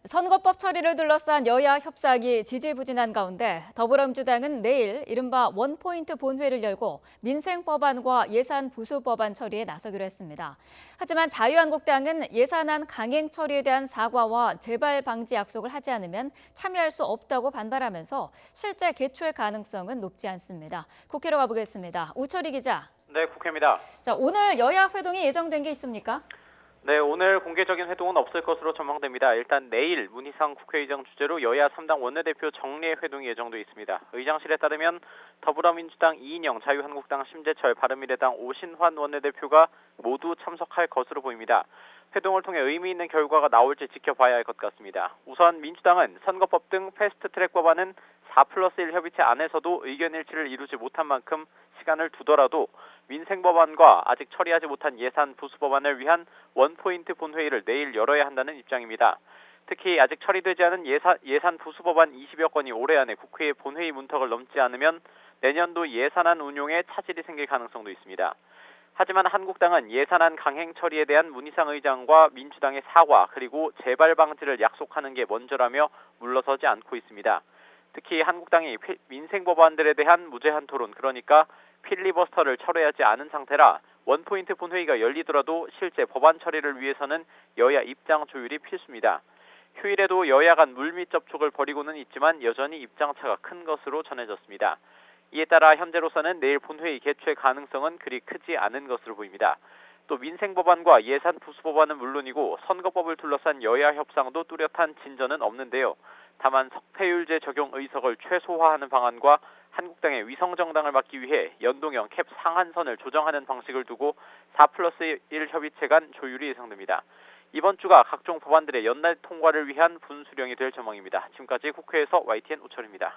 선거법 처리를 둘러싼 여야 협상이 지지부진한 가운데 더불어민주당은 내일 이른바 원포인트 본회를 열고 민생법안과 예산 부수 법안 처리에 나서기로 했습니다. 하지만 자유한국당은 예산안 강행 처리에 대한 사과와 재발 방지 약속을 하지 않으면 참여할 수 없다고 반발하면서 실제 개최 가능성은 높지 않습니다. 국회로 가보겠습니다. 우철희 기자. 네, 국회입니다. 자, 오늘 여야 회동이 예정된 게 있습니까? 네, 오늘 공개적인 회동은 없을 것으로 전망됩니다. 일단 내일 문희상 국회의장 주재로 여야 3당 원내대표 정례 회동이 예정돼 있습니다. 의장실에 따르면 더불어민주당 이인영, 자유한국당 심재철, 바른미래당 오신환 원내대표가 모두 참석할 것으로 보입니다. 회동을 통해 의미 있는 결과가 나올지 지켜봐야 할 것 같습니다. 우선 민주당은 선거법 등 패스트트랙 법안은 4+1 협의체 안에서도 의견 일치를 이루지 못한 만큼 시간을 두더라도 민생법안과 아직 처리하지 못한 예산 부수법안을 위한 원포인트 본회의를 내일 열어야 한다는 입장입니다. 특히 아직 처리되지 않은 예산 부수법안 20여 건이 올해 안에 국회의 본회의 문턱을 넘지 않으면 내년도 예산안 운용에 차질이 생길 가능성도 있습니다. 하지만 한국당은 예산안 강행 처리에 대한 문희상 의장과 민주당의 사과 그리고 재발 방지를 약속하는 게 먼저라며 물러서지 않고 있습니다. 특히 한국당이 민생 법안들에 대한 무제한 토론, 그러니까 필리버스터를 철회하지 않은 상태라 원포인트 본회의가 열리더라도 실제 법안 처리를 위해서는 여야 입장 조율이 필수입니다. 휴일에도 여야 간 물밑 접촉을 벌이고는 있지만 여전히 입장차가 큰 것으로 전해졌습니다. 이에 따라 현재로서는 내일 본회의 개최 가능성은 그리 크지 않은 것으로 보입니다. 또 민생 법안과 예산 부수 법안은 물론이고 선거법을 둘러싼 여야 협상도 뚜렷한 진전은 없는데요. 다만 석패율제 적용 의석을 최소화하는 방안과 한국당의 위성정당을 막기 위해 연동형 캡 상한선을 조정하는 방식을 두고 4+1 협의체 간 조율이 예상됩니다. 이번 주가 각종 법안들의 연날 통과를 위한 분수령이 될 전망입니다. 지금까지 국회에서 YTN 우철입니다.